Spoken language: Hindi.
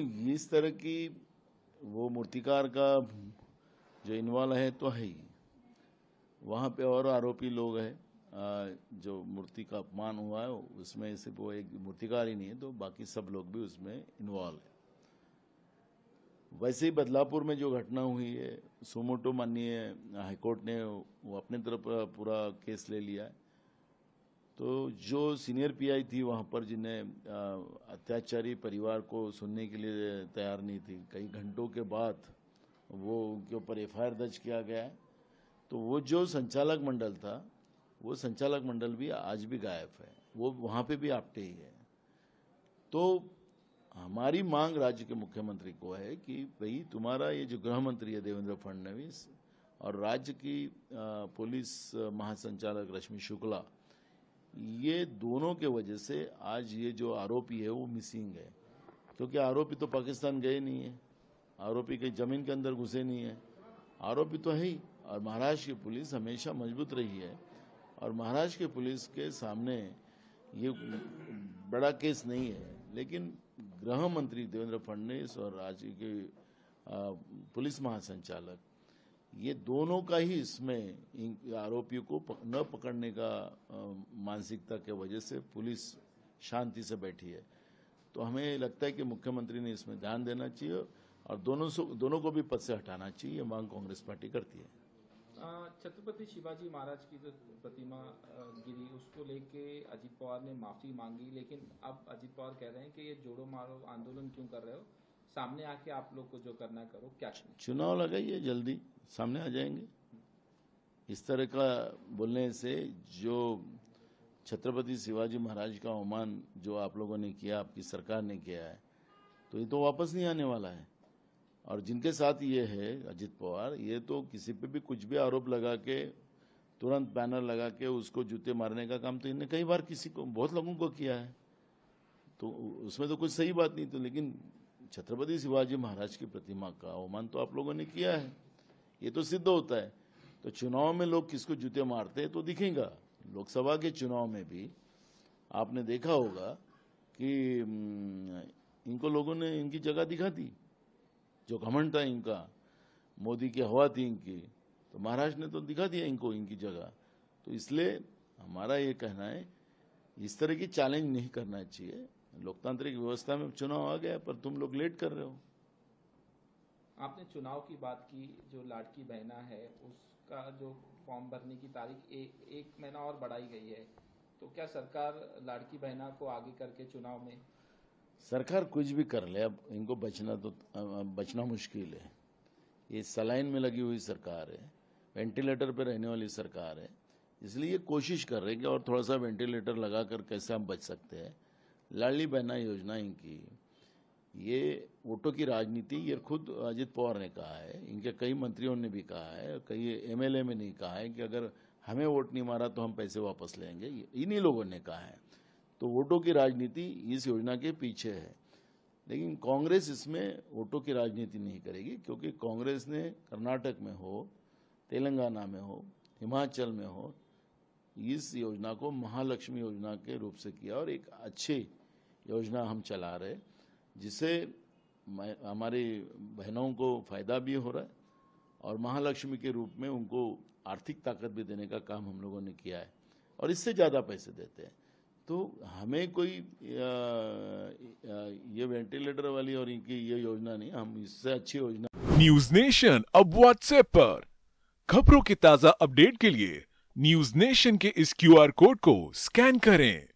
इस तरह की वो मूर्तिकार का जो इन्वॉल्व है तो है ही। वहाँ पे और आरोपी लोग हैं। जो मूर्ति का अपमान हुआ है उसमें सिर्फ वो एक मूर्तिकार ही नहीं है, तो बाकी सब लोग भी उसमें इन्वॉल्व है। वैसे ही बदलापुर में जो घटना हुई है, सुमोटो माननीय हाईकोर्ट ने वो अपने तरफ पूरा केस ले लिया है। तो जो सीनियर पीआई थी वहाँ पर, जिन्हें अत्याचारी परिवार को सुनने के लिए तैयार नहीं थी, कई घंटों के बाद वो उनके ऊपर एफआईआर दर्ज किया गया है। तो वो जो संचालक मंडल था, वो संचालक मंडल भी आज भी गायब है, वो वहाँ पे भी आपटे ही है। तो हमारी मांग राज्य के मुख्यमंत्री को है कि भाई तुम्हारा ये जो गृह मंत्री है देवेंद्र फडणवीस और राज्य की पुलिस महासंचालक रश्मि शुक्ला, ये दोनों के वजह से आज ये जो आरोपी है वो मिसिंग है। क्योंकि आरोपी तो पाकिस्तान गए नहीं है, आरोपी कहीं जमीन के अंदर घुसे नहीं है, आरोपी तो है ही। और महाराष्ट्र की पुलिस हमेशा मजबूत रही है और महाराष्ट्र की पुलिस के सामने ये बड़ा केस नहीं है। लेकिन गृह मंत्री देवेंद्र फडणवीस और राज्य के पुलिस महासंचालक, ये दोनों का ही इसमें आरोपियों को न पकड़ने का मानसिकता के वजह से पुलिस शांति से बैठी है। तो हमें लगता है कि मुख्यमंत्री ने इसमें ध्यान देना चाहिए और दोनों को भी पद से हटाना चाहिए। ये मांग कांग्रेस पार्टी करती है। छत्रपति शिवाजी महाराज की जो प्रतिमा गिरी, उसको लेके अजित पवार ने माफी मांगी, लेकिन अब अजित पवार कह रहे हैं कि ये जोड़ो मारो आंदोलन क्यों कर रहे हो, सामने आके आप लोग को जो करना करो। क्या चुनाव लगाइए, जल्दी सामने आ जाएंगे। इस तरह का बोलने से जो छत्रपति शिवाजी महाराज का अवमान जो आप लोगों ने किया, आपकी सरकार ने किया है, तो ये तो वापस नहीं आने वाला है। और जिनके साथ ये है अजित पवार, ये तो किसी पे भी कुछ भी आरोप लगा के तुरंत बैनर लगा के उसको जूते मारने का काम तो इन्हें कई बार किसी को, बहुत लोगों को किया है। तो उसमें तो कुछ सही बात नहीं। तो लेकिन छत्रपति शिवाजी महाराज की प्रतिमा का अवमान तो आप लोगों ने किया है, ये तो सिद्ध होता है। तो चुनाव में लोग किसको जूते मारते हैं तो दिखेगा। लोकसभा के चुनाव में भी आपने देखा होगा कि इनको लोगों ने इनकी जगह दिखा दी। जो घमंड था इनका, मोदी की हवा थी इनकी, तो महाराष्ट्र ने तो दिखा दिया इनको इनकी जगह। तो इसलिए हमारा ये कहना है, इस तरह की चैलेंज नहीं करना चाहिए। लोकतांत्रिक व्यवस्था में चुनाव आ गया, पर तुम लोग लेट कर रहे हो। आपने चुनाव की बात की, जो लाडकी बहना है उसका जो फॉर्म भरने की तारीख एक महीना और बढ़ाई गई है, तो क्या सरकार लाडकी बहना को आगे करके चुनाव में? सरकार कुछ भी कर ले, अब इनको बचना मुश्किल है। ये सलाइन में लगी हुई सरकार है, वेंटिलेटर पे रहने वाली सरकार है, इसलिए ये कोशिश कर रहे हैं कि और थोड़ा सा वेंटिलेटर लगाकर कैसे हम बच सकते हैं। लाडली बहना योजना इनकी, ये वोटों की राजनीति, ये खुद अजित पवार ने कहा है, इनके कई मंत्रियों ने भी कहा है, कई एमएलए में नहीं कहा है कि अगर हमें वोट नहीं मारा तो हम पैसे वापस लेंगे, इन्हीं लोगों ने कहा है। तो वोटों की राजनीति इस योजना के पीछे है। लेकिन कांग्रेस इसमें वोटों की राजनीति नहीं करेगी, क्योंकि कांग्रेस ने कर्नाटक में हो, तेलंगाना में हो, हिमाचल में हो, इस योजना को महालक्ष्मी योजना के रूप से किया और एक अच्छी योजना हम चला रहे, जिससे हमारी बहनों को फायदा भी हो रहा है और महालक्ष्मी के रूप में उनको आर्थिक ताकत भी देने का काम हम लोगों ने किया है और इससे ज़्यादा पैसे देते हैं। तो हमें कोई ये वेंटिलेटर वाली और इनकी ये योजना नहीं, हम इससे अच्छी योजना। न्यूज नेशन अब व्हाट्सएप पर खबरों के ताजा अपडेट के लिए न्यूज नेशन के इस क्यूआर कोड को स्कैन करें।